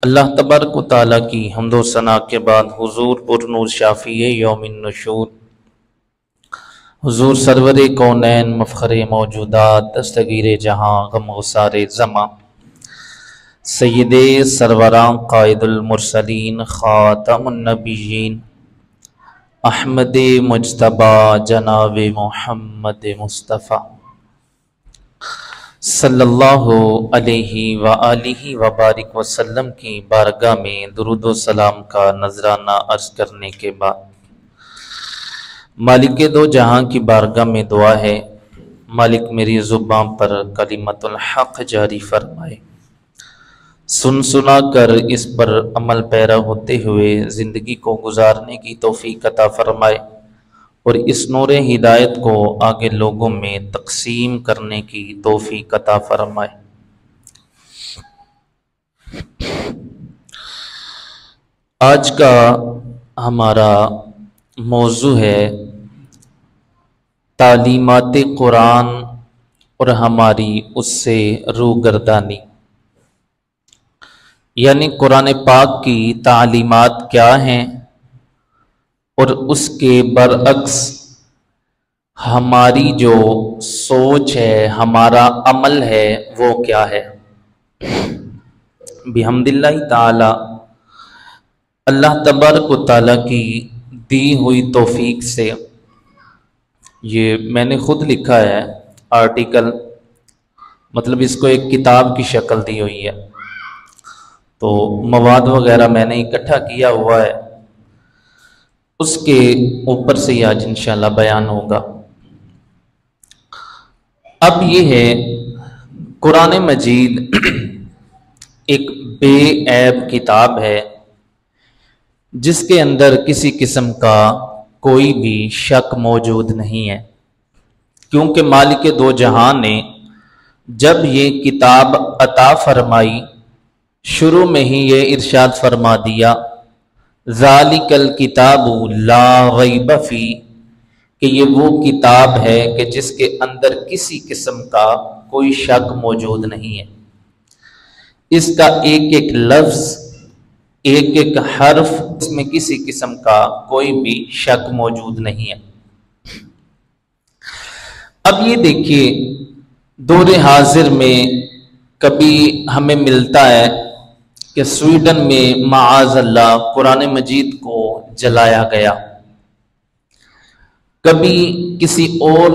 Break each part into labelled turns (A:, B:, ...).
A: اللہ تبارک و تعالیٰ کی حمد و ثنا کے بعد حضور پر نور شافی یوم النشور، حضور سرور کونین مفخر موجودات دستگیر جہاں غم غسار زماں سید سروراں قائد المرسلین خاتم النبیین احمد مجتبی جناب محمد مصطفیٰ صلی اللہ علیہ وآلہ وبارک وسلم کی بارگاہ میں درود و سلام کا نذرانہ عرض کرنے کے بعد مالک دو جہاں کی بارگاہ میں دعا ہے، مالک میری زبان پر کلمت الحق جاری فرمائے، سن سنا کر اس پر عمل پیرا ہوتے ہوئے زندگی کو گزارنے کی توفیق عطا فرمائے اور اس نور ہدایت کو آگے لوگوں میں تقسیم کرنے کی توفیق عطا فرمائے۔ آج کا ہمارا موضوع ہے تعلیمات قرآن اور ہماری اس سے روگردانی، یعنی قرآن پاک کی تعلیمات کیا ہیں اور اس کے برعکس ہماری جو سوچ ہے، ہمارا عمل ہے، وہ کیا ہے۔ بحمد اللہ تعالی، اللہ تبارک و تعالیٰ کی دی ہوئی توفیق سے یہ میں نے خود لکھا ہے آرٹیکل، مطلب اس کو ایک کتاب کی شکل دی ہوئی ہے، تو مواد وغیرہ میں نے اکٹھا کیا ہوا ہے، اس کے اوپر سے ہی آج انشاءاللہ بیان ہوگا۔ اب یہ ہے قرآن مجید ایک بے عیب کتاب ہے جس کے اندر کسی قسم کا کوئی بھی شک موجود نہیں ہے، کیونکہ مالک دو جہاں نے جب یہ کتاب عطا فرمائی شروع میں ہی یہ ارشاد فرما دیا ذالک الکتاب لا ریب فی، کہ یہ وہ کتاب ہے کہ جس کے اندر کسی قسم کا کوئی شک موجود نہیں ہے، اس کا ایک ایک لفظ، ایک ایک حرف، اس میں کسی قسم کا کوئی بھی شک موجود نہیں ہے۔ اب یہ دیکھیے دور حاضر میں کبھی ہمیں ملتا ہے کہ سویڈن میں معاذ اللہ قرآن مجید کو جلایا گیا، کبھی کسی اور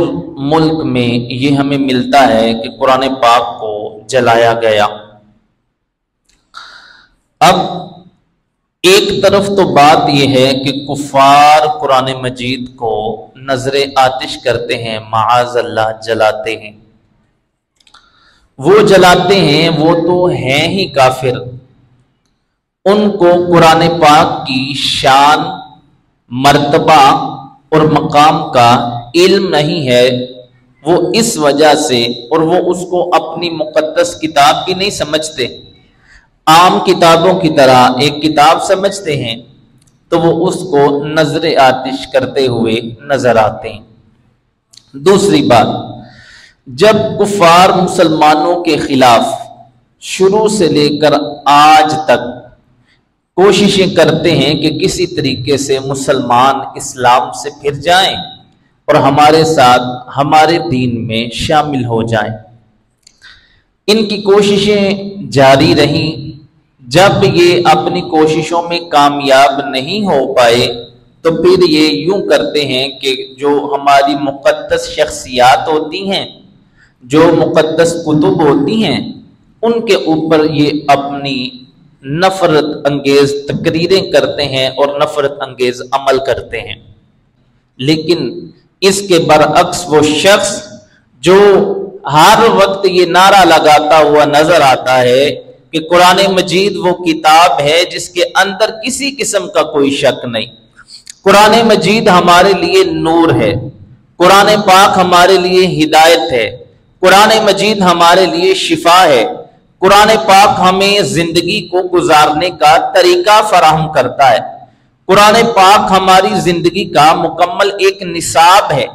A: ملک میں یہ ہمیں ملتا ہے کہ قرآن پاک کو جلایا گیا۔ اب ایک طرف تو بات یہ ہے کہ کفار قرآن مجید کو نظر آتش کرتے ہیں، معاذ اللہ جلاتے ہیں، وہ جلاتے ہیں، وہ تو ہیں ہی کافر، ان کو قرآن پاک کی شان، مرتبہ اور مقام کا علم نہیں ہے، وہ اس وجہ سے، اور وہ اس کو اپنی مقدس کتاب بھی نہیں سمجھتے، عام کتابوں کی طرح ایک کتاب سمجھتے ہیں، تو وہ اس کو نظر آتش کرتے ہوئے نظر آتے ہیں۔ دوسری بات، جب کفار مسلمانوں کے خلاف شروع سے لے کر آج تک کوششیں کرتے ہیں کہ کسی طریقے سے مسلمان اسلام سے پھر جائیں اور ہمارے ساتھ ہمارے دین میں شامل ہو جائیں، ان کی کوششیں جاری رہیں۔ جب یہ اپنی کوششوں میں کامیاب نہیں ہو پائے تو پھر یہ یوں کرتے ہیں کہ جو ہماری مقدس شخصیات ہوتی ہیں، جو مقدس کتب ہوتی ہیں، ان کے اوپر یہ اپنی نفرت انگیز تقریریں کرتے ہیں اور نفرت انگیز عمل کرتے ہیں۔ لیکن اس کے برعکس وہ شخص جو ہر وقت یہ نعرہ لگاتا ہوا نظر آتا ہے کہ قرآن مجید وہ کتاب ہے جس کے اندر کسی قسم کا کوئی شک نہیں، قرآن مجید ہمارے لیے نور ہے، قرآن پاک ہمارے لیے ہدایت ہے، قرآن مجید ہمارے لیے شفا ہے، قرآن پاک ہمیں زندگی کو گزارنے کا طریقہ فراہم کرتا ہے، قرآن پاک ہماری زندگی کا مکمل ایک نصاب ہے،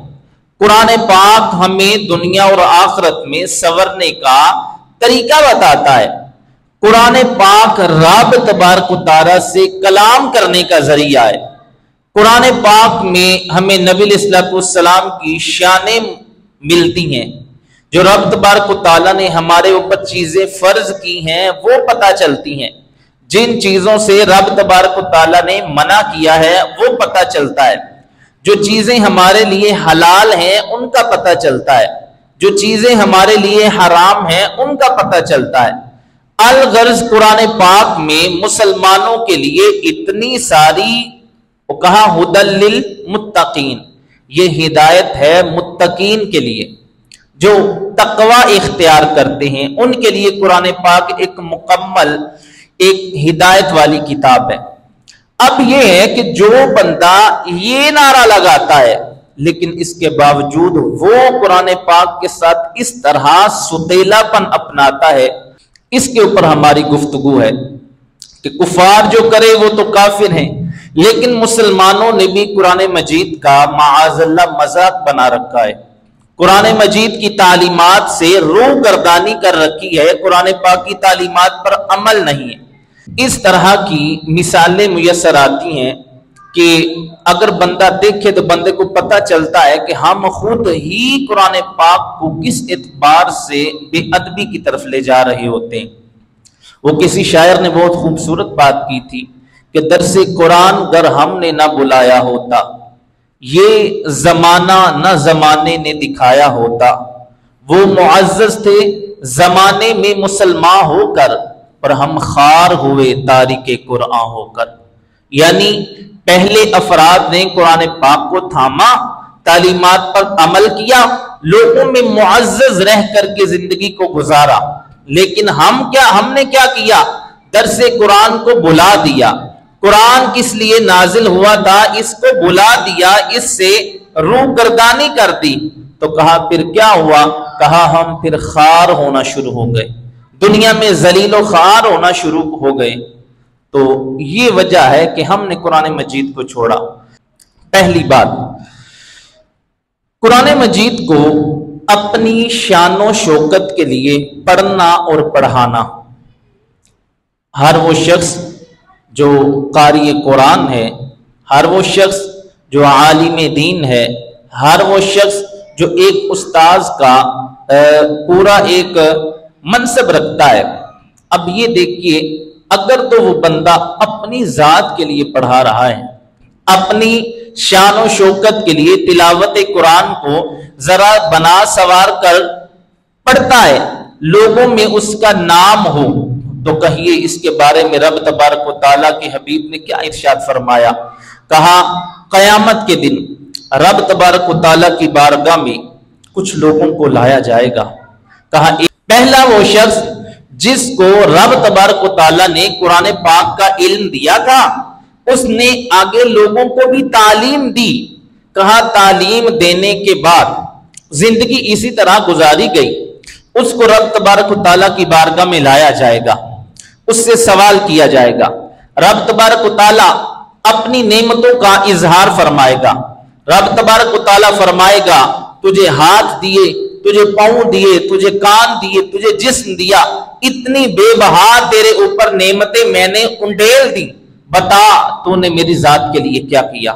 A: قرآن پاک ہمیں دنیا اور آخرت میں سنورنے کا طریقہ بتاتا ہے، قرآن پاک رب تبارک و تعالیٰ سے کلام کرنے کا ذریعہ ہے۔ قرآن پاک میں ہمیں نبی علیہ السلام کی شانیں ملتی ہیں، جو رب تبارک و تعالیٰ نے ہمارے اوپر چیزیں فرض کی ہیں وہ پتہ چلتی ہیں، جن چیزوں سے رب تبارک و تعالیٰ نے منع کیا ہے وہ پتہ چلتا ہے، جو چیزیں ہمارے لیے حلال ہیں ان کا پتہ چلتا ہے، جو چیزیں ہمارے لیے حرام ہیں ان کا پتہ چلتا ہے۔ الغرض قرآن پاک میں مسلمانوں کے لیے اتنی ساری کہا ہدی للمتقین، یہ ہدایت ہے متقین کے لیے جو تقوی اختیار کرتے ہیں، ان کے لیے قرآن پاک ایک مکمل ایک ہدایت والی کتاب ہے۔ اب یہ ہے کہ جو بندہ یہ نعرہ لگاتا ہے لیکن اس کے باوجود وہ قرآن پاک کے ساتھ اس طرح ستیلا پن اپناتا ہے، اس کے اوپر ہماری گفتگو ہے کہ کفار جو کرے وہ تو کافر ہیں، لیکن مسلمانوں نے بھی قرآن مجید کا معاذ اللہ مذاق بنا رکھا ہے، قرآن مجید کی تعلیمات سے روح گردانی کر رکھی ہے، قرآن پاک کی تعلیمات پر عمل نہیں ہے۔ اس طرح کی مثالیں میسر آتی ہیں کہ اگر بندہ دیکھے تو بندے کو پتہ چلتا ہے کہ ہم خود ہی قرآن پاک کو کس اعتبار سے بے ادبی کی طرف لے جا رہے ہوتے ہیں۔ وہ کسی شاعر نے بہت خوبصورت بات کی تھی کہ درس قرآن گر ہم نے نہ بلایا ہوتا، یہ زمانہ نہ زمانے نے دکھایا ہوتا، وہ معزز تھے زمانے میں مسلمان ہو کر پر ہم خار ہوئے تاریک قرآن ہو کر۔ یعنی پہلے افراد نے قرآن پاک کو تھاما، تعلیمات پر عمل کیا، لوگوں میں معزز رہ کر کے زندگی کو گزارا، لیکن ہم نے کیا کیا؟ درس قرآن کو بلا دیا۔ قرآن کس لیے نازل ہوا تھا اس کو بلا دیا، اس سے روح گردانی کر دی، تو کہا پھر کیا ہوا؟ کہا ہم پھر خار ہونا شروع ہو گئے، دنیا میں ذلیل و خوار ہونا شروع ہو گئے۔ تو یہ وجہ ہے کہ ہم نے قرآن مجید کو چھوڑا۔ پہلی بات، قرآن مجید کو اپنی شان و شوکت کے لیے پڑھنا اور پڑھانا، ہر وہ شخص جو قاری قرآن ہے، ہر وہ شخص جو عالم دین ہے، ہر وہ شخص جو ایک استاذ کا پورا ایک منصب رکھتا ہے۔ اب یہ دیکھیے، اگر تو وہ بندہ اپنی ذات کے لیے پڑھا رہا ہے، اپنی شان و شوکت کے لیے تلاوت قرآن کو ذرا بنا سوار کر پڑھتا ہے، لوگوں میں اس کا نام ہو، تو کہیے اس کے بارے میں رب تبارک و تعالیٰ کے حبیب نے کیا ارشاد فرمایا؟ کہا قیامت کے دن رب تبارک و تعالیٰ کی بارگاہ میں کچھ لوگوں کو لایا جائے گا۔ کہا پہلا وہ شخص جس کو رب تبارک و تعالیٰ نے قرآن پاک کا علم دیا تھا، اس نے آگے لوگوں کو بھی تعلیم دی۔ کہا تعلیم دینے کے بعد زندگی اسی طرح گزاری گئی، اس کو رب تبارک و تعالیٰ کی بارگاہ میں لایا جائے گا، اس سے سوال کیا جائے گا، رب تبارک و تعالیٰ اپنی نعمتوں کا اظہار فرمائے گا، رب تبارک و تعالیٰ فرمائے گا تجھے ہاتھ دیے، تجھے پاؤں دیے، تجھے کان دیے، تجھے جسم دیا، اتنی بے بہا تیرے اوپر نعمتیں میں نے انڈیل دی، بتا تو نے میری ذات کے لیے کیا کیا؟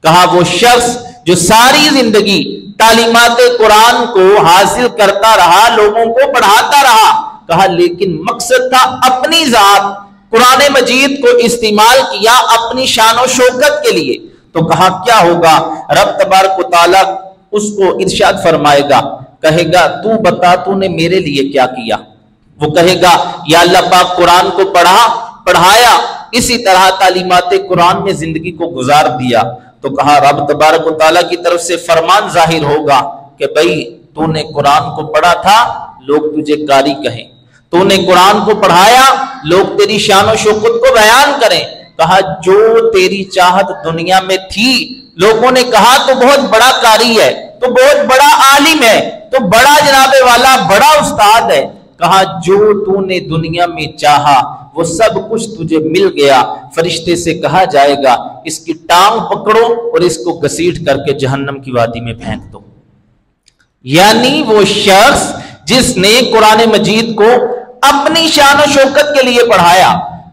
A: کہا وہ شخص جو ساری زندگی تعلیمات قرآن کو حاصل کرتا رہا، لوگوں کو پڑھاتا رہا، کہا لیکن مقصد تھا اپنی ذات، قرآن مجید کو استعمال کیا اپنی شان و شوکت کے لیے، تو کہا کیا ہوگا؟ رب تبارک و تعالیٰ اس کو ارشاد فرمائے گا، کہے گا تو بتا تو نے میرے لیے کیا کیا؟ وہ کہے گا یا اللہ پاک قرآن کو پڑھایا، اسی طرح تعلیمات قرآن میں زندگی کو گزار دیا، تو کہا رب تبارک و تعالیٰ کی طرف سے فرمان ظاہر ہوگا کہ بھئی تو نے قرآن کو پڑھا تھا، لوگ تجھے قاری کہیں، تو نے قرآن کو پڑھایا، لوگ تیری شان و شوکت کو بیان کریں۔ کہا جو تیری چاہت دنیا میں تھی، لوگوں نے کہا تو بہت بڑا قاری ہے، تو بہت بڑا عالم ہے، تو بڑا جناب والا بڑا استاد ہے، کہا جو تو نے دنیا میں چاہا وہ سب کچھ تجھے مل گیا، فرشتے سے کہا جائے گا اس کی ٹانگ پکڑو اور اس کو گھسیٹ کر کے جہنم کی وادی میں پھینک دو۔ یعنی وہ شخص جس نے قرآن مجید کو اپنی شان و شوکت کے لیے پڑھایا،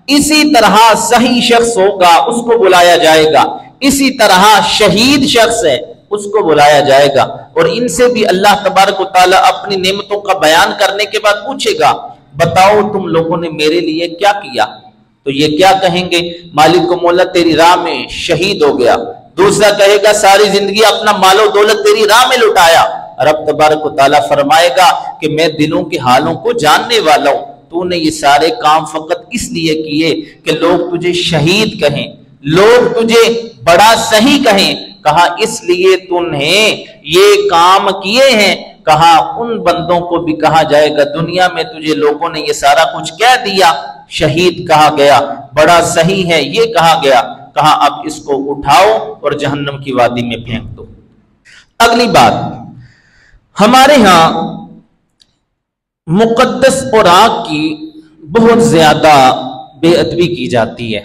A: اسی طرح صحیح شخص ہوگا اس کو بلایا جائے گا، اسی طرح شہید شخص ہے اس کو بلایا جائے گا، اور ان سے بھی اللہ تبارک و تعالیٰ اپنی نعمتوں کا بیان کرنے کے بعد پوچھے گا بتاؤ تم لوگوں نے میرے لیے کیا کیا؟ تو یہ کیا کہیں گے؟ مالک و مولا تیری راہ میں شہید ہو گیا۔ دوسرا کہے گا ساری زندگی اپنا مال و دولت تیری راہ میں لٹایا۔ رب تبارک و تعالیٰ فرمائے گا کہ میں دلوں کے حالوں کو جاننے والا ہوں، تو نے یہ سارے کام فقط اس لیے کیے کہ لوگ تجھے شہید کہیں، لوگ تجھے بڑا صحیح کہیں۔ کہا اس لیے تمہیں یہ کام کیے ہیں، کہا ان بندوں کو بھی کہا جائے گا دنیا میں تجھے لوگوں نے یہ سارا کچھ کہہ دیا، شہید کہا گیا، بڑا صحیح ہے یہ کہا گیا، کہا اب اس کو اٹھاؤ اور جہنم کی وادی میں پھینک دو۔ اگلی بات، ہمارے ہاں مقدس اوراق کی بہت زیادہ بے ادبی کی جاتی ہے۔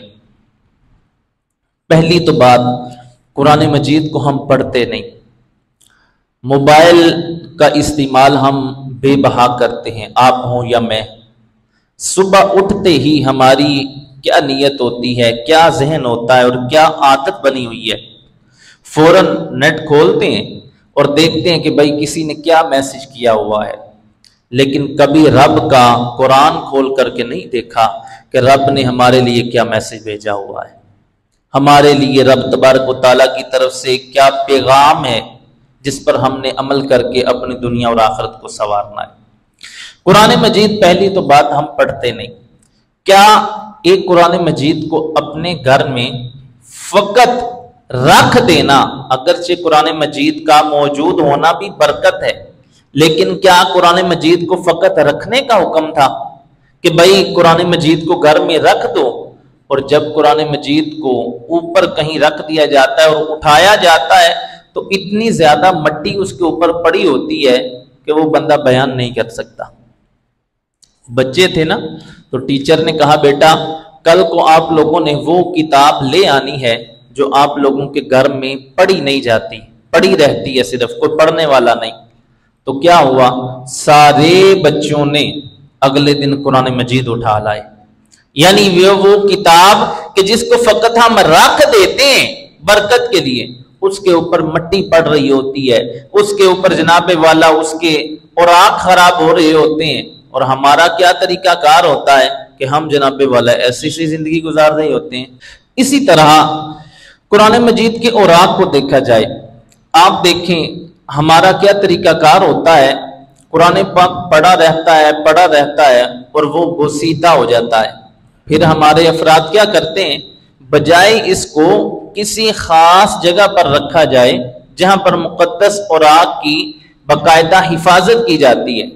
A: پہلی تو بات، قرآن مجید کو ہم پڑھتے نہیں، موبائل کا استعمال ہم بے بہا کرتے ہیں، آپ ہوں یا میں۔ صبح اٹھتے ہی ہماری کیا نیت ہوتی ہے، کیا ذہن ہوتا ہے اور کیا عادت بنی ہوئی ہے، فوراً نیٹ کھولتے ہیں اور دیکھتے ہیں کہ بھائی کسی نے کیا میسج کیا ہوا ہے، لیکن کبھی رب کا قرآن کھول کر کے نہیں دیکھا کہ رب نے ہمارے لیے کیا میسج بھیجا ہوا ہے، ہمارے لیے رب تبارک و تعالیٰ کی طرف سے کیا پیغام ہے جس پر ہم نے عمل کر کے اپنی دنیا اور آخرت کو سنوارنا ہے۔ قرآن مجید پہلی تو بات ہم پڑھتے نہیں۔ کیا ایک قرآن مجید کو اپنے گھر میں فقط رکھ دینا، اگرچہ قرآن مجید کا موجود ہونا بھی برکت ہے، لیکن کیا قرآن مجید کو فقط رکھنے کا حکم تھا کہ بھائی قرآن مجید کو گھر میں رکھ دو، اور جب قرآن مجید کو اوپر کہیں رکھ دیا جاتا ہے اور اٹھایا جاتا ہے تو اتنی زیادہ مٹی اس کے اوپر پڑی ہوتی ہے کہ وہ بندہ بیان نہیں کر سکتا۔ بچے تھے نا تو ٹیچر نے کہا بیٹا کل کو آپ لوگوں نے وہ کتاب لے آنی ہے جو آپ لوگوں کے گھر میں پڑھی نہیں جاتی، پڑھی رہتی ہے صرف، کوئی پڑھنے والا نہیں۔ تو کیا ہوا، سارے بچوں نے اگلے دن قرآن مجید اٹھا لائے، یعنی وہ کتاب کہ جس کو فقط ہم رکھ دیتے ہیں برکت کے لیے، اس کے اوپر مٹی پڑ رہی ہوتی ہے، اس کے اوپر جناب والا اس کے اوراق خراب ہو رہے ہوتے ہیں، اور ہمارا کیا طریقہ کار ہوتا ہے کہ ہم جناب والا ایسی سی زندگی گزار رہے ہوتے ہیں۔ اسی طرح قرآن مجید کے اوراق کو دیکھا جائے، آپ دیکھیں ہمارا کیا طریقہ کار ہوتا ہے، قرآن پاک پڑھا رہتا ہے اور وہ بوسیدہ ہو جاتا ہے، پھر ہمارے افراد کیا کرتے ہیں، بجائے اس کو کسی خاص جگہ پر رکھا جائے جہاں پر مقدس اوراق کی باقاعدہ حفاظت کی جاتی ہے،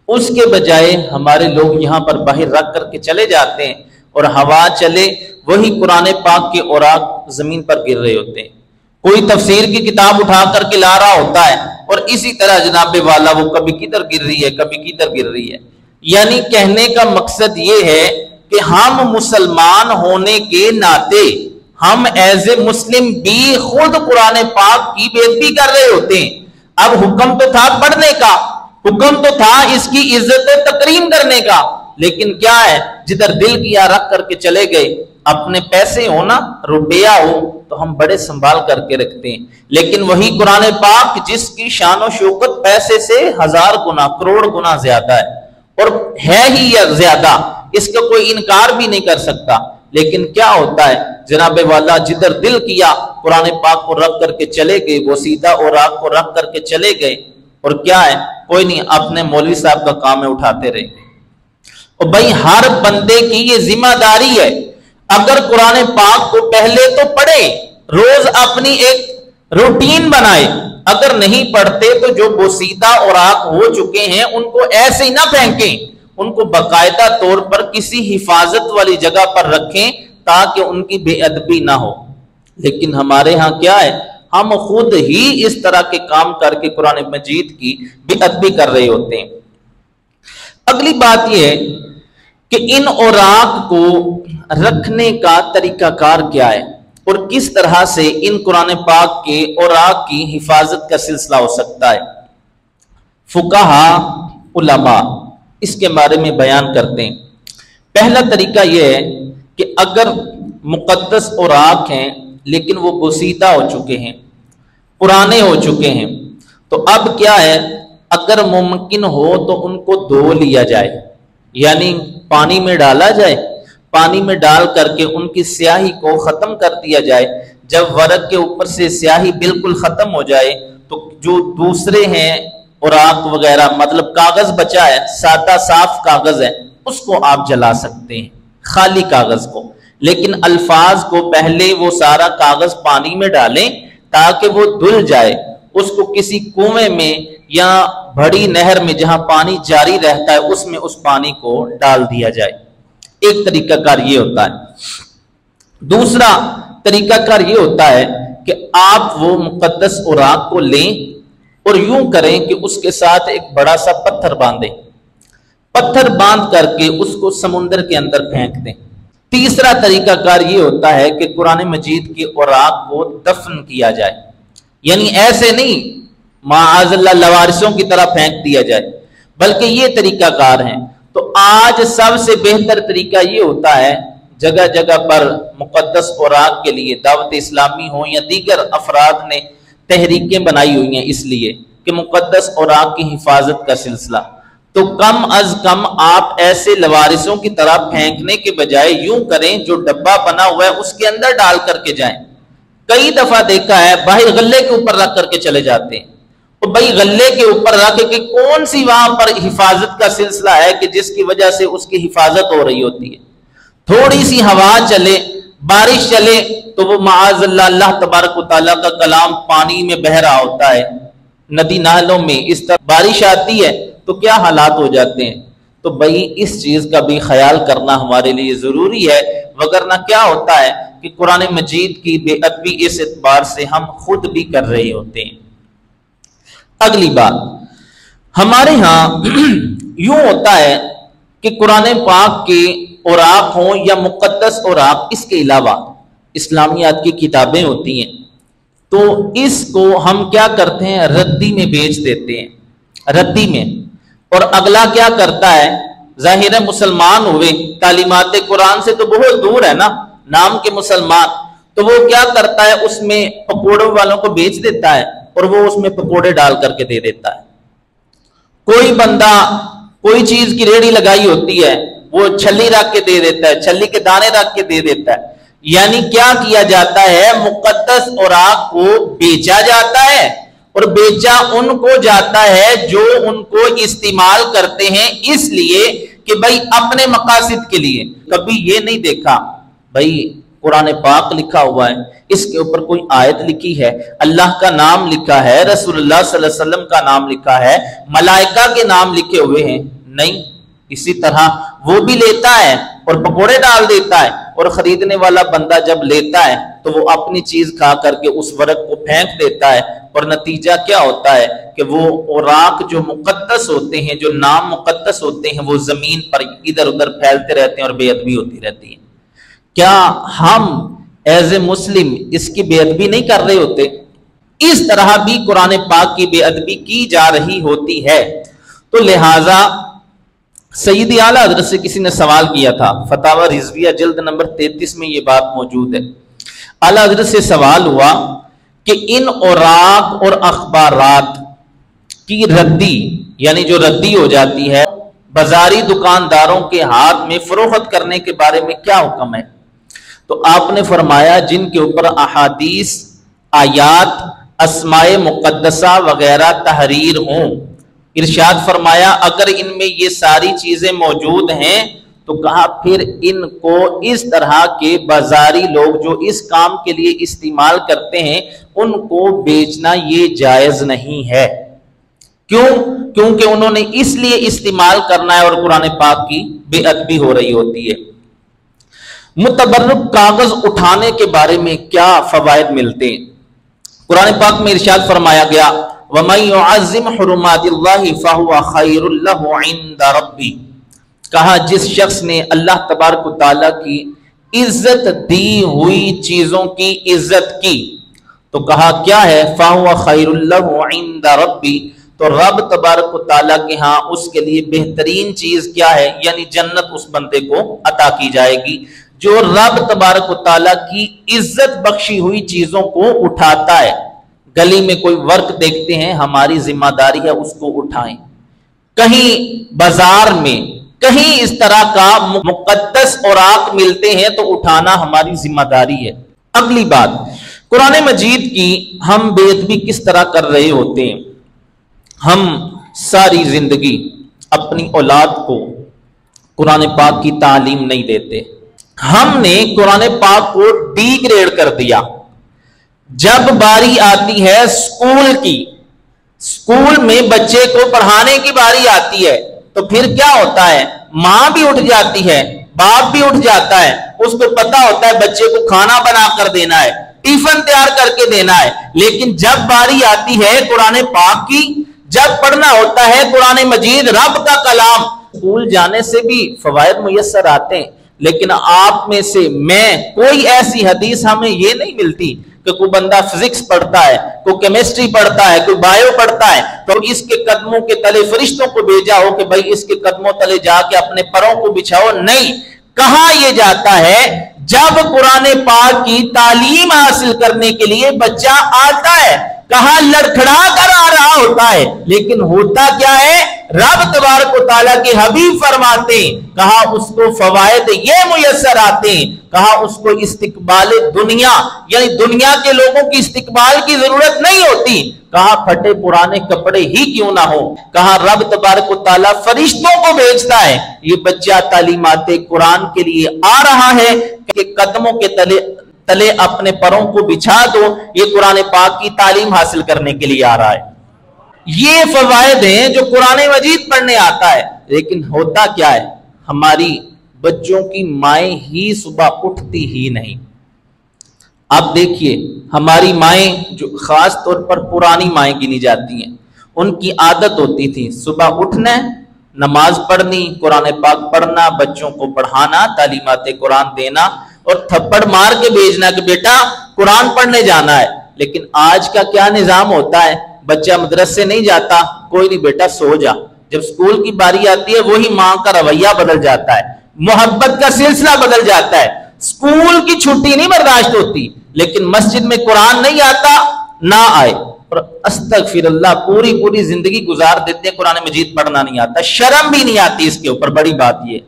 A: اس کے بجائے ہمارے لوگ یہاں پر باہر رکھ کر کے چلے جاتے ہیں، اور ہوا چلے وہی قرآن پاک کے اوراق زمین پر گر رہے ہوتے ہیں، کوئی تفسیر کی کتاب اٹھا کر کے لا رہا ہوتا ہے، اور اسی طرح جناب والا وہ کبھی کدھر گر رہی ہے کبھی کدھر گر رہی ہے۔ یعنی کہنے کا مقصد یہ ہے کہ ہم مسلمان ہونے کے ناطے ہم ایز اے مسلم بھی خود قرآن پاک کی بے ادبی کر رہے ہوتے ہیں۔ اب حکم تو تھا پڑھنے کا، حکم تو تھا اس کی عزت و تکریم کرنے کا، لیکن کیا ہے جدھر دل کیا رکھ کر کے چلے گئے۔ اپنے پیسے ہو نا، روپیہ ہو تو ہم بڑے سنبھال کر کے رکھتے ہیں، لیکن وہی قرآن پاک جس کی شان و شوکت پیسے سے 1000 گنا کروڑ گنا زیادہ ہے، اور ہے ہی زیادہ، اس کا کوئی انکار بھی نہیں کر سکتا، لیکن کیا ہوتا ہے جناب والا جدھر دل کیا قرآن پاک کو رکھ کر کے چلے گئے، وہ سیدھا اوراق کو رکھ کر کے چلے گئے، اور کیا ہے کوئی نہیں، اپنے مولوی صاحب کا کام ہے اٹھاتے رہے گئے۔ اور بھائی ہر بندے کی یہ ذمہ داری ہے، اگر قرآن پاک کو پہلے تو پڑھے، روز اپنی ایک روٹین بنائے، اگر نہیں پڑھتے تو جو بوسیدہ اوراق ہو چکے ہیں ان کو ایسے ہی نہ پھینکیں، ان کو باقاعدہ طور پر کسی حفاظت والی جگہ پر رکھیں تاکہ ان کی بے ادبی نہ ہو۔ لیکن ہمارے ہاں کیا ہے، ہم خود ہی اس طرح کے کام کر کے قرآن مجید کی بے ادبی کر رہے ہوتے ہیں۔ اگلی بات یہ ہے کہ ان اوراق کو رکھنے کا طریقہ کار کیا ہے، اور کس طرح سے ان قرآن پاک کے اوراق کی حفاظت کا سلسلہ ہو سکتا ہے۔ فقہا علماء اس کے بارے میں بیان کرتے ہیں۔ پہلا طریقہ یہ ہے کہ اگر مقدس اوراق ہیں لیکن وہ بوسیدہ ہو چکے ہیں، پرانے ہو چکے ہیں، تو اب کیا ہے، اگر ممکن ہو تو ان کو دھو لیا جائے، یعنی پانی میں ڈالا جائے، پانی میں ڈال کر کے ان کی سیاہی کو ختم کر دیا جائے۔ جب ورق کے اوپر سے سیاہی بالکل ختم ہو جائے تو جو دوسرے ہیں اوراق وغیرہ، مطلب کاغذ بچا ہے، سادہ صاف کاغذ ہے، اس کو آپ جلا سکتے ہیں، خالی کاغذ کو، لیکن الفاظ کو پہلے وہ سارا کاغذ پانی میں ڈالیں تاکہ وہ دھل جائے، اس کو کسی کنویں میں یا بڑی نہر میں جہاں پانی جاری رہتا ہے اس میں اس پانی کو ڈال دیا جائے۔ ایک طریقہ کار یہ ہوتا ہے۔ دوسرا طریقہ کار یہ ہوتا ہے کہ آپ وہ مقدس اوراق کو لیں اور یوں کریں کہ اس کے ساتھ ایک بڑا سا پتھر باندھیں، پتھر باندھ کر کے اس کو سمندر کے اندر پھینک دیں۔ تیسرا طریقہ کار یہ ہوتا ہے کہ قرآن مجید کے اوراق کو دفن کیا جائے، یعنی ایسے نہیں معاذ اللہ لوارثوں کی طرح پھینک دیا جائے، بلکہ یہ طریقہ کار ہیں۔ تو آج سب سے بہتر طریقہ یہ ہوتا ہے، جگہ جگہ پر مقدس اوراق کے لیے دعوت اسلامی ہو یا دیگر افراد نے تحریکیں بنائی ہوئی ہیں اس لیے کہ مقدس اوراق کی حفاظت کا سلسلہ، تو کم از کم آپ ایسے لوارثوں کی طرح پھینکنے کے بجائے یوں کریں، جو ڈبہ بنا ہوا ہے اس کے اندر ڈال کر کے جائیں۔ کئی دفعہ دیکھا ہے بھائی غلے کے اوپر رکھ کر کے چلے جاتے ہیں، اور بھائی غلے کے اوپر رکھ کے کون سی وہاں پر حفاظت کا سلسلہ ہے کہ جس کی وجہ سے اس کی حفاظت ہو رہی ہوتی ہے۔ تھوڑی سی ہوا چلے، بارش چلے تو وہ معاذ اللہ اللہ تبارک و تعالیٰ کا کلام پانی میں بہہ رہا ہوتا ہے، ندی نالوں میں اس طرح بارش آتی ہے تو کیا حالات ہو جاتے ہیں۔ تو بھائی اس چیز کا بھی خیال کرنا ہمارے لیے ضروری ہے، وگرنہ کیا ہوتا ہے کہ قرآن مجید کی بے ادبی اس اعتبار سے ہم خود بھی کر رہے ہوتے ہیں۔ اگلی بات، ہمارے ہاں یوں ہوتا ہے کہ قرآن پاک کے اوراق ہوں یا مقدس اوراق، اس کے علاوہ اسلامیات کی کتابیں ہوتی ہیں، تو اس کو ہم کیا کرتے ہیں، ردی میں بیچ دیتے ہیں، ردی میں۔ اور اگلا کیا کرتا ہے، ظاہر ہے مسلمان ہوئے، تعلیمات قرآن سے تو بہت دور ہے نا، نام کے مسلمان، تو وہ کیا کرتا ہے، اس میں پکوڑوں والوں کو بیچ دیتا ہے اور وہ اس میں پکوڑے ڈال کر کے دے دیتا ہے۔ کوئی بندہ کوئی چیز کی ریڑھی لگائی ہوتی ہے، وہ چھلی رکھ کے دے دیتا ہے، چھلی کے دانے رکھ کے دے دیتا ہے۔ یعنی کیا کیا جاتا ہے، مقدس اوراق کو بیچا جاتا ہے، اور بیچا ان کو جاتا ہے جو ان کو استعمال کرتے ہیں، اس لیے کہ بھائی اپنے مقاصد کے لیے۔ کبھی یہ نہیں دیکھا بھائی قرآن پاک لکھا ہوا ہے، اس کے اوپر کوئی آیت لکھی ہے، اللہ کا نام لکھا ہے، رسول اللہ صلی اللہ علیہ وسلم کا نام لکھا ہے، ملائکہ کے نام لکھے ہوئے ہیں، نہیں۔ اسی طرح وہ بھی لیتا ہے اور پکوڑے ڈال دیتا ہے، اور خریدنے والا بندہ جب لیتا ہے تو وہ اپنی چیز کھا کر کے اس ورق کو پھینک دیتا ہے، اور نتیجہ کیا ہوتا ہے کہ وہ اوراق جو مقدس ہوتے ہیں، جو نام مقدس ہوتے ہیں، وہ زمین پر ادھر ادھر پھیلتے رہتے ہیں اور بے ادبی ہوتی رہتی ہے۔ کیا ہم ایز اے مسلم اس کی بے ادبی نہیں کر رہے ہوتے؟ اس طرح بھی قرآن پاک کی بے ادبی کی جا رہی ہوتی ہے۔ تو لہٰذا سیدی اعلیٰ حضرت سے کسی نے سوال کیا تھا، فتاوی رضویہ جلد نمبر 33 میں یہ بات موجود ہے۔ اعلیٰ حضرت سے سوال ہوا کہ ان اوراق اور اخبارات کی ردی، یعنی جو ردی ہو جاتی ہے، بازاری دکانداروں کے ہاتھ میں فروخت کرنے کے بارے میں کیا حکم ہے؟ تو آپ نے فرمایا جن کے اوپر احادیث، آیات، اسماء مقدسہ وغیرہ تحریر ہوں، ارشاد فرمایا اگر ان میں یہ ساری چیزیں موجود ہیں تو کہا پھر ان کو اس طرح کے بازاری لوگ جو اس کام کے لیے استعمال کرتے ہیں ان کو بیچنا یہ جائز نہیں ہے۔ کیوں؟ کیونکہ انہوں نے اس لیے استعمال کرنا ہے اور قرآن پاک کی بے ادبی ہو رہی ہوتی ہے۔ متبرک کاغذ اٹھانے کے بارے میں کیا فوائد ملتے ہیں؟ قرآن پاک میں ارشاد فرمایا گیا وَمَن يُعَظِّمْ حُرُمَاتِ اللَّهِ فَهُوَ خَيْرٌ لَهُ عِندَ رَبِّهِ، کہا جس شخص نے اللہ تبارک و تعالیٰ کی عزت دی ہوئی چیزوں کی عزت کی تو کہا کیا ہے، فَهُوَ خَيْرٌ لَهُ عِندَ رَبِّهِ، تو رب تبارک و تعالیٰ کے ہاں اس کے لیے بہترین چیز کیا ہے؟ یعنی جنت اس بندے کو عطا کی جائے گی جو رب تبارک و تعالیٰ کی عزت بخشی ہوئی چیزوں کو اٹھاتا ہے۔ گلی میں کوئی ورک دیکھتے ہیں، ہماری ذمہ داری ہے اس کو اٹھائیں۔ کہیں بازار میں کہیں اس طرح کا مقدس اوراق ملتے ہیں تو اٹھانا ہماری ذمہ داری ہے۔ اگلی بات، قرآن مجید کی ہم بے ادبی کس طرح کر رہے ہوتے ہیں؟ ہم ساری زندگی اپنی اولاد کو قرآن پاک کی تعلیم نہیں دیتے۔ ہم نے قرآن پاک کو ڈی گریڈ کر دیا۔ جب باری آتی ہے اسکول کی، اسکول میں بچے کو پڑھانے کی باری آتی ہے تو پھر کیا ہوتا ہے؟ ماں بھی اٹھ جاتی ہے، باپ بھی اٹھ جاتا ہے، اس کو پتا ہوتا ہے بچے کو کھانا بنا کر دینا ہے، ٹیفن تیار کر کے دینا ہے، لیکن جب باری آتی ہے قرآن پاک کی، جب پڑھنا ہوتا ہے قرآن مجید رب کا کلام، اسکول جانے سے بھی فوائد میسر آتے ہیں، لیکن آپ میں سے میں کوئی ایسی حدیث ہمیں یہ نہیں ملتی کہ کوئی بندہ فزکس پڑھتا ہے، کوئی کیمسٹری پڑھتا ہے، کوئی بایو پڑھتا ہے تو اس کے قدموں کے تلے فرشتوں کو بھیجا ہو کہ بھائی اس کے قدموں تلے جا کے اپنے پروں کو بچھاؤ۔ نہیں، کہاں یہ جاتا ہے؟ جب قرآن پاک کی تعلیم حاصل کرنے کے لیے بچہ آتا ہے، کہاں لڑکھڑا کر آ رہا ہوتا ہے، لیکن ہوتا کیا ہے؟ رب تبارک و تعالیٰ کے حبیب فرماتے ہیں کہاں اس کو فوائد یہ میسر آتے ہیں، کہاں اس کو استقبال دنیا یعنی دنیا کے لوگوں کی استقبال کی ضرورت نہیں ہوتی، کہاں پھٹے پرانے کپڑے ہی کیوں نہ ہو، کہاں رب تبارک و تعالیٰ فرشتوں کو بھیجتا ہے یہ بچہ تعلیمات قرآن کے لیے آ رہا ہے کہ قدموں کے تلے اپنے پروں کو بچھا دو، یہ قرآن پاک کی تعلیم حاصل کرنے کے لیے آ رہا ہے۔ یہ فوائد ہیں جو قرآن مجید پڑھنے آتا ہے، لیکن ہوتا کیا ہے؟ ہماری بچوں کی مائیں ہی صبح اٹھتی ہی نہیں۔ آپ دیکھیے ہماری مائیں جو خاص طور پر پرانی مائیں گنی جاتی ہیں، ان کی عادت ہوتی تھی صبح اٹھنا، نماز پڑھنی، قرآن پاک پڑھنا، بچوں کو پڑھانا، تعلیمات قرآن دینا اور تھپڑ مار کے بھیجنا کہ بیٹا قرآن پڑھنے جانا ہے۔ لیکن آج کا کیا نظام ہوتا ہے؟ بچہ مدرسے نہیں جاتا، کوئی نہیں بیٹا سو جا، جب سکول کی باری آتی ہے وہی ماں کا رویہ بدل جاتا ہے، محبت کا سلسلہ بدل جاتا ہے، سکول کی چھٹی نہیں برداشت ہوتی، لیکن مسجد میں قرآن نہیں آتا نہ آئے، اور استغفر اللہ پوری زندگی گزار دیتے ہیں قرآن مجید پڑھنا نہیں آتا، شرم بھی نہیں آتی اس کے اوپر۔ بڑی بات یہ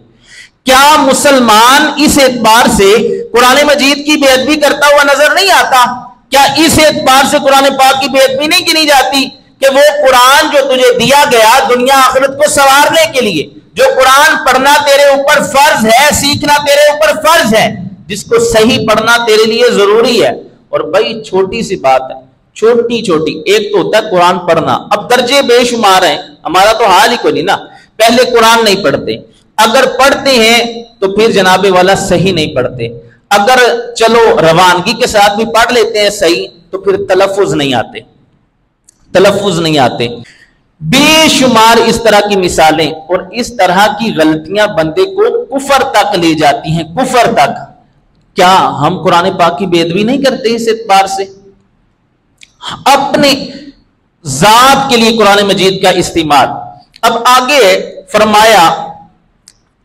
A: کیا مسلمان اس اعتبار سے قرآن مجید کی بے ادبی کرتا ہوا نظر نہیں آتا؟ کیا اس اعتبار سے قرآن پاک کی بے ادبی نہیں گنی جاتی کہ وہ قرآن جو تجھے دیا گیا دنیا آخرت کو سنوارنے کے لیے، جو قرآن پڑھنا تیرے اوپر فرض ہے، سیکھنا تیرے اوپر فرض ہے، جس کو صحیح پڑھنا تیرے لیے ضروری ہے؟ اور بھائی چھوٹی سی بات ہے، چھوٹی ایک تو ہوتا ہے قرآن پڑھنا، اب درجے بے شمار ہیں، ہمارا تو حال ہی کوئی نہیں نا، پہلے قرآن نہیں پڑھتے، اگر پڑھتے ہیں تو پھر جناب والا صحیح نہیں پڑھتے، اگر چلو روانگی کے ساتھ بھی پڑھ لیتے ہیں صحیح تو پھر تلفظ نہیں آتے۔ بے شمار اس طرح کی مثالیں اور اس طرح کی غلطیاں بندے کو کفر تک لے جاتی ہیں، کفر تک۔ کیا ہم قرآن پاک کی بے ادبی نہیں کرتے اس اعتبار سے؟ اپنے ذات کے لیے قرآن مجید کا استعمال۔ اب آگے فرمایا،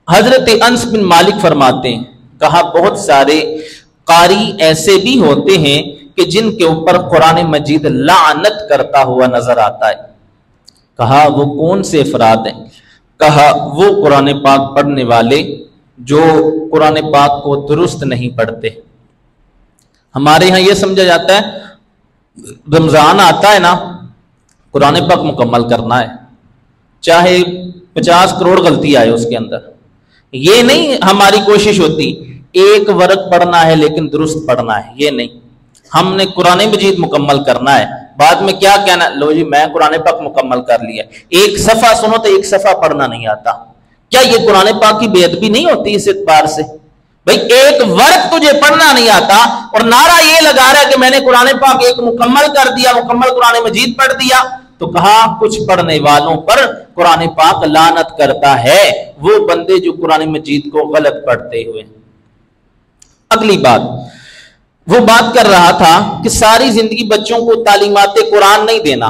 A: حضرت انس بن مالک فرماتے ہیں کہا بہت سارے قاری ایسے بھی ہوتے ہیں کہ جن کے اوپر قرآن مجید لعنت کرتا ہوا نظر آتا ہے۔ کہا وہ کون سے افراد ہیں؟ کہا وہ قرآن پاک پڑھنے والے جو قرآن پاک کو درست نہیں پڑھتے۔ ہمارے ہاں یہ سمجھا جاتا ہے رمضان آتا ہے نا، قرآن پاک مکمل کرنا ہے، چاہے 50 کروڑ غلطی آئے اس کے اندر۔ یہ نہیں ہماری کوشش ہوتی ایک ورق پڑھنا ہے لیکن درست پڑھنا ہے، یہ نہیں، ہم نے قرآن مجید مکمل کرنا ہے، بعد میں کیا کہنا، لو جی میں قرآن پاک مکمل کر لیا، ایک صفحہ سنو تو ایک صفحہ پڑھنا نہیں آتا۔ کیا یہ قرآن پاک کی بے ادبی نہیں ہوتی اس اعتبار سے؟ بھئی ایک ورق تجھے پڑھنا نہیں آتا اور نعرہ یہ لگا رہا ہے کہ میں نے قرآن پاک ایک مکمل کر دیا، مکمل قرآن مجید پڑھ دیا، تو کہا کچھ پڑھنے والوں پر قرآن پاک لعنت کرتا ہے، وہ بندے جو قرآن مجید کو غلط پڑھتے ہوئے۔ اگلی بات، وہ بات کر رہا تھا کہ ساری زندگی بچوں کو تعلیمات قرآن نہیں دینا،